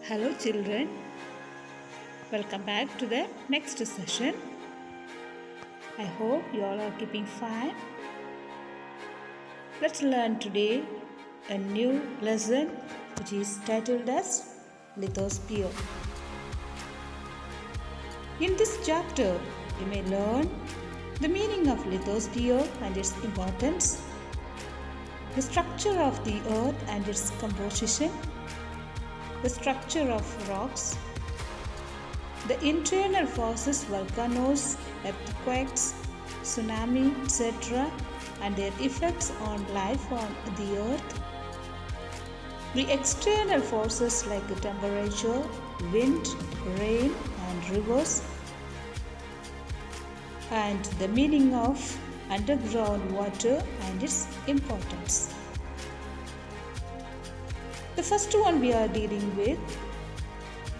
Hello children, welcome back to the next session. I hope you all are keeping fine. Let's learn today a new lesson which is titled as Lithosphere. In this chapter, you may learn the meaning of lithosphere and its importance, the structure of the earth and its composition, the structure of rocks, the internal forces, volcanoes, earthquakes, tsunami, etc., and their effects on life on the earth, the external forces like the temperature, wind, rain, and rivers, and the meaning of underground water and its importance. The first one we are dealing with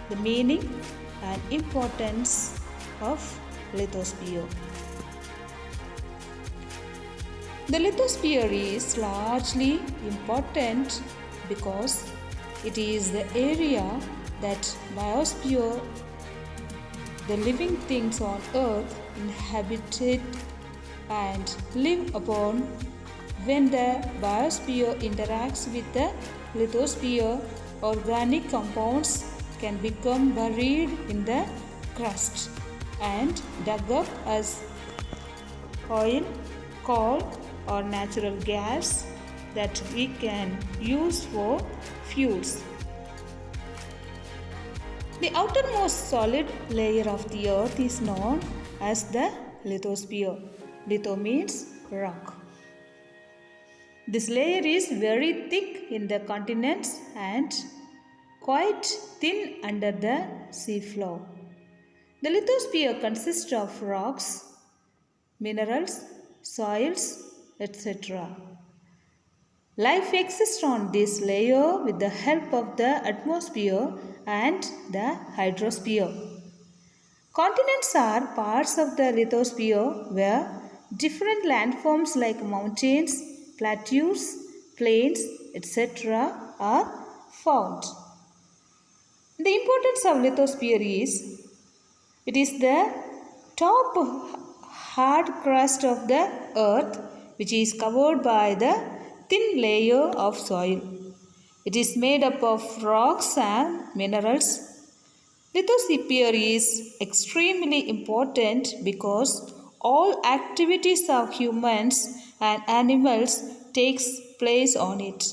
the meaning and importance of lithosphere. The lithosphere is largely important because it is the area that biosphere, the living things on earth, inhabit and live upon. When the biosphere interacts with the lithosphere, organic compounds can become buried in the crust and dug up as oil, coal, or natural gas that we can use for fuels. The outermost solid layer of the earth is known as the lithosphere. Litho means rock. This layer is very thick in the continents and quite thin under the seafloor. The lithosphere consists of rocks, minerals, soils, etc. Life exists on this layer with the help of the atmosphere and the hydrosphere. Continents are parts of the lithosphere where different landforms like mountains, plateaus, plains, etc. are found. The importance of lithosphere is it is the top hard crust of the earth which is covered by the thin layer of soil. It is made up of rocks and minerals. Lithosphere is extremely important because all activities of humans and animals takes place on it.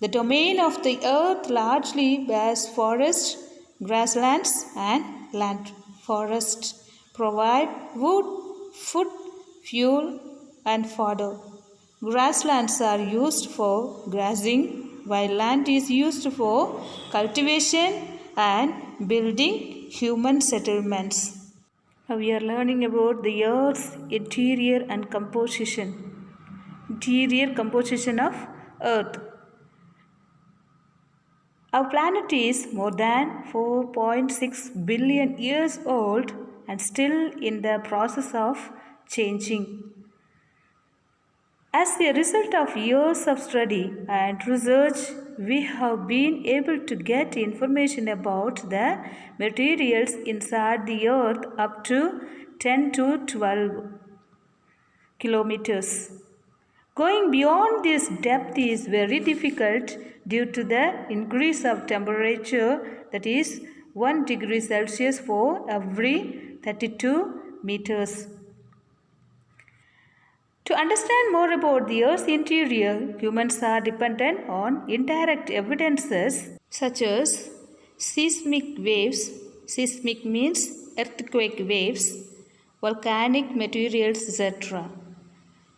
The domain of the earth largely bears forests, grasslands, and land forests provide wood, food, fuel, and fodder. Grasslands are used for grazing, while land is used for cultivation and building human settlements. Now we are learning about the earth's interior and composition. Interior composition of earth. Our planet is more than 4.6 billion years old and still in the process of changing. As a result of years of study and research, we have been able to get information about the materials inside the earth up to 10 to 12 kilometers. Going beyond this depth is very difficult due to the increase of temperature, that is 1 degree Celsius for every 32 meters. To understand more about the Earth's interior, humans are dependent on indirect evidences such as seismic waves. Seismic means earthquake waves, volcanic materials, etc.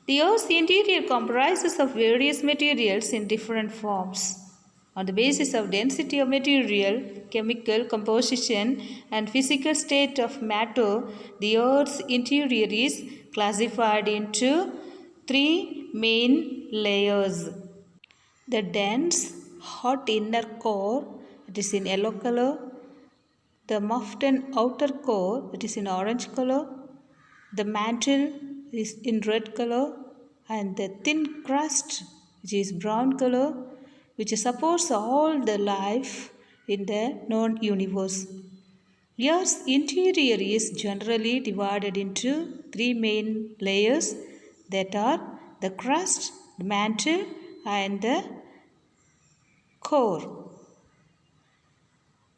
The Earth's interior comprises of various materials in different forms. On the basis of density of material, chemical composition, and physical state of matter, the Earth's interior is classified into 3 main layers. The dense, hot inner core, it is in yellow color. The molten outer core, it is in orange color. The mantle is in red color. And the thin crust, which is brown color, which supports all the life in the known universe. Earth's interior is generally divided into three main layers that are the crust, the mantle, and the core.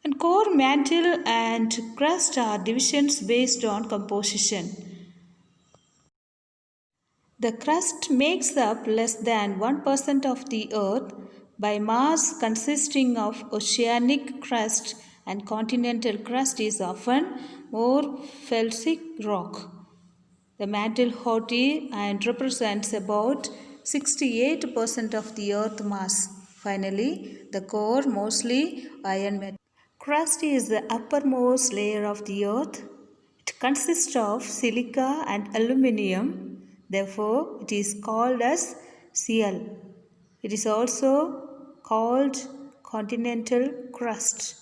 And core, mantle, and crust are divisions based on composition. The crust makes up less than 1% of the Earth by mass, consisting of oceanic crust, and continental crust is often more felsic rock. The mantle haughty and represents about 68% of the Earth mass. Finally, the core, mostly iron metal. Crust is the uppermost layer of the Earth. It consists of silica and aluminium. Therefore, it is called as Cl. It is also called continental crust.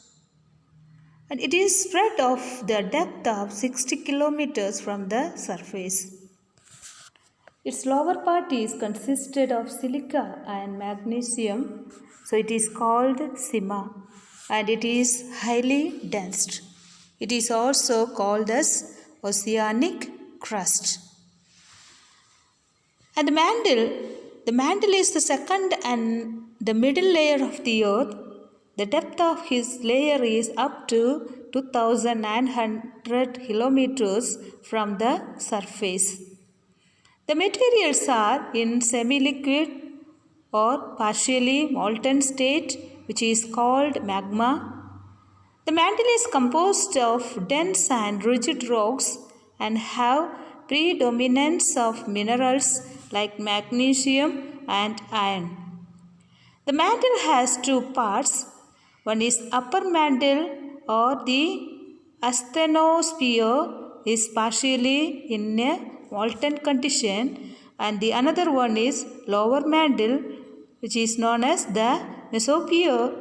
And it is spread of the depth of 60 kilometers from the surface. Its lower part is consisted of silica and magnesium, so it is called sima, and it is highly dense. It is also called as oceanic crust. And the mantle is the second and the middle layer of the Earth. The depth of his layer is up to 2,900 kilometers from the surface. The materials are in semi-liquid or partially molten state, which is called magma. The mantle is composed of dense and rigid rocks and have predominance of minerals like magnesium and iron. The mantle has two parts. One is upper mantle or the asthenosphere is partially in a molten condition, and the another one is lower mantle, which is known as the mesosphere,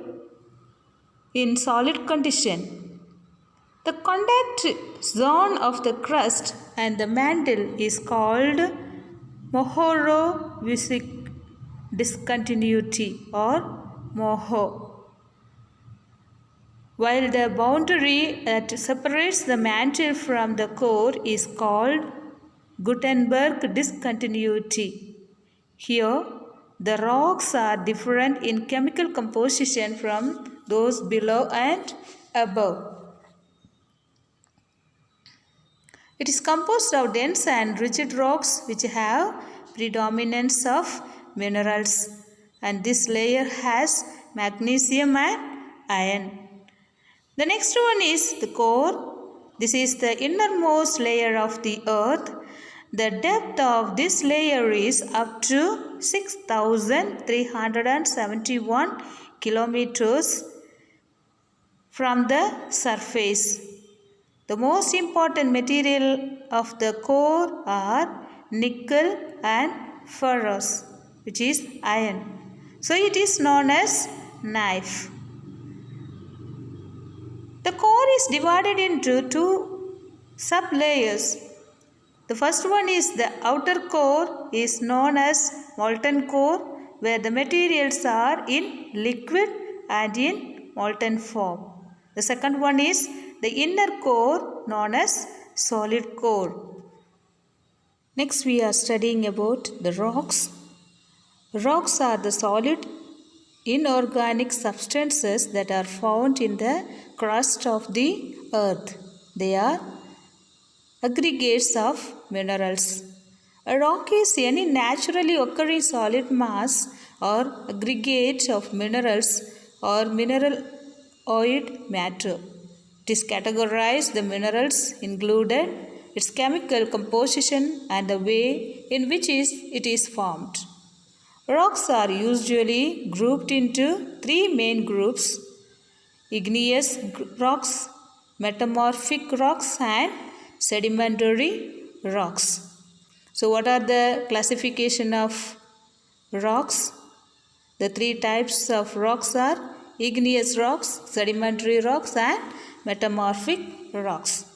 in solid condition. The contact zone of the crust and the mantle is called Mohorovicic discontinuity or MOHO, while the boundary that separates the mantle from the core is called Gutenberg discontinuity. Here, the rocks are different in chemical composition from those below and above. It is composed of dense and rigid rocks which have predominance of minerals, and this layer has magnesium and iron. The next one is the core. This is the innermost layer of the Earth. The depth of this layer is up to 6,371 kilometers from the surface. The most important material of the core are nickel and ferrous, which is iron. So it is known as knife. The core is divided into two sub-layers. The first one is the outer core is known as molten core, where the materials are in liquid and in molten form. The second one is the inner core known as solid core. Next we are studying about the rocks. Rocks are the solid inorganic substances that are found in the crust of the earth. They are aggregates of minerals. A rock is any naturally occurring solid mass or aggregate of minerals or mineraloid matter. It is categorized the minerals included, its chemical composition and the way in which it is formed. Rocks are usually grouped into three main groups: igneous rocks, metamorphic rocks and sedimentary rocks. So what are the classification of rocks? The three types of rocks are igneous rocks, sedimentary rocks and metamorphic rocks.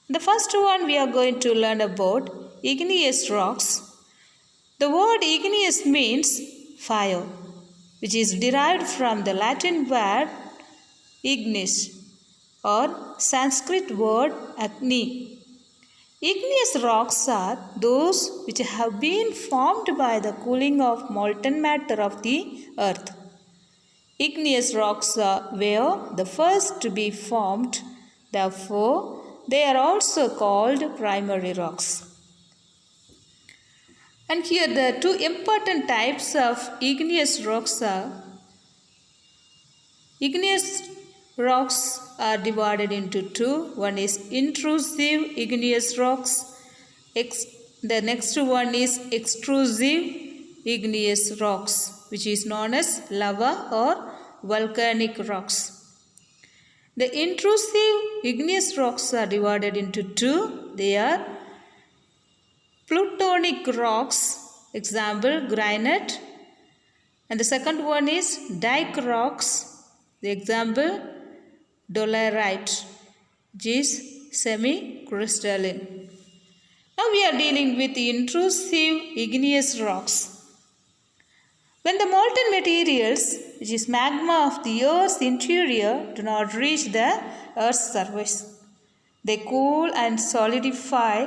The first one we are going to learn about igneous rocks. The word igneous means fire, which is derived from the Latin word ignis or Sanskrit word Agni. Igneous rocks are those which have been formed by the cooling of molten matter of the earth. Igneous rocks were the first to be formed, therefore they are also called primary rocks. And here the two important types of igneous rocks are divided into two. One is intrusive igneous rocks. The next one is extrusive igneous rocks, which is known as lava or volcanic rocks. The intrusive igneous rocks are divided into two. They are plutonic rocks, example granite, and the second one is dike rocks, the example dolerite, which is semi-crystalline. Now we are dealing with the intrusive igneous rocks. When the molten materials, which is magma of the Earth's interior, do not reach the Earth's surface, they cool and solidify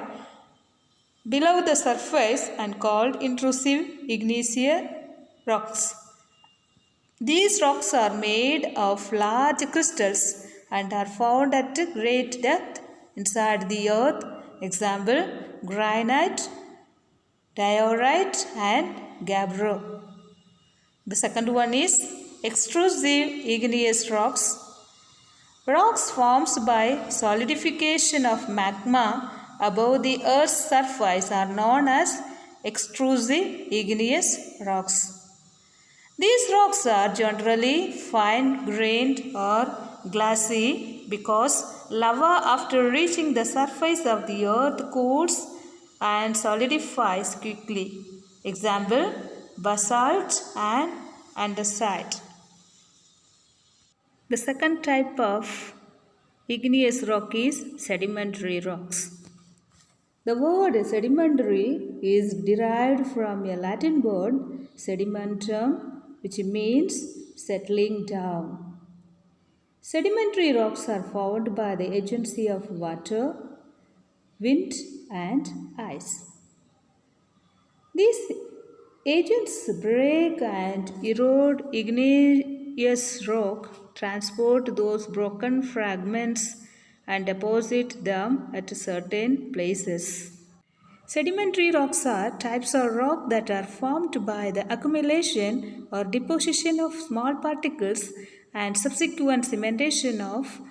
below the surface and called intrusive igneous rocks. These rocks are made of large crystals and are found at great depth inside the earth. Example, granite, diorite and gabbro. The second one is extrusive igneous rocks. Rocks formed by solidification of magma above the earth's surface are known as extrusive igneous rocks. These rocks are generally fine-grained or glassy because lava after reaching the surface of the earth cools and solidifies quickly. Example, basalt and andesite. The second type of igneous rock is sedimentary rocks. The word sedimentary is derived from a Latin word sedimentum, which means settling down. Sedimentary rocks are formed by the agency of water, wind and ice. These agents break and erode igneous rock, transport those broken fragments and deposit them at certain places. Sedimentary rocks are types of rock that are formed by the accumulation or deposition of small particles and subsequent cementation of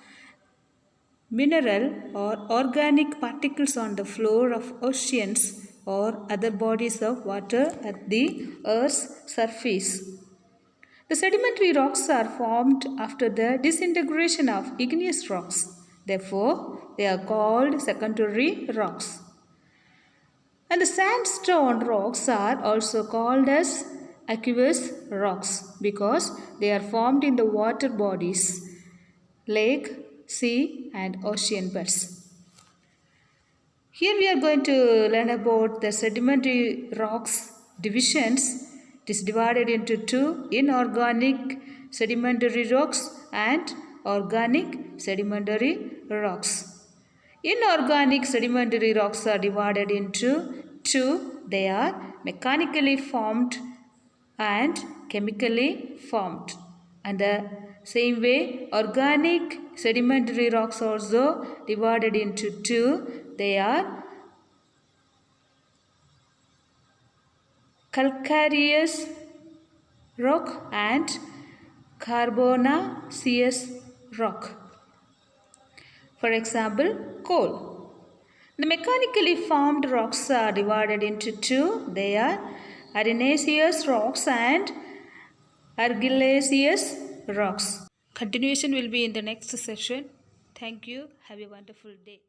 mineral or organic particles on the floor of oceans or other bodies of water at the Earth's surface. The sedimentary rocks are formed after the disintegration of igneous rocks. Therefore, they are called secondary rocks. And the sandstone rocks are also called as aqueous rocks because they are formed in the water bodies, lake, sea and ocean beds. Here we are going to learn about the sedimentary rocks divisions. It is divided into two: inorganic sedimentary rocks and organic sedimentary rocks. Inorganic sedimentary rocks are divided into two. They are mechanically formed and chemically formed. And the same way, organic sedimentary rocks also divided into two. They are calcareous rock and carbonaceous rock. For example, coal. The mechanically formed rocks are divided into two. They are arenaceous rocks and argillaceous rocks. Continuation will be in the next session. Thank you. Have a wonderful day.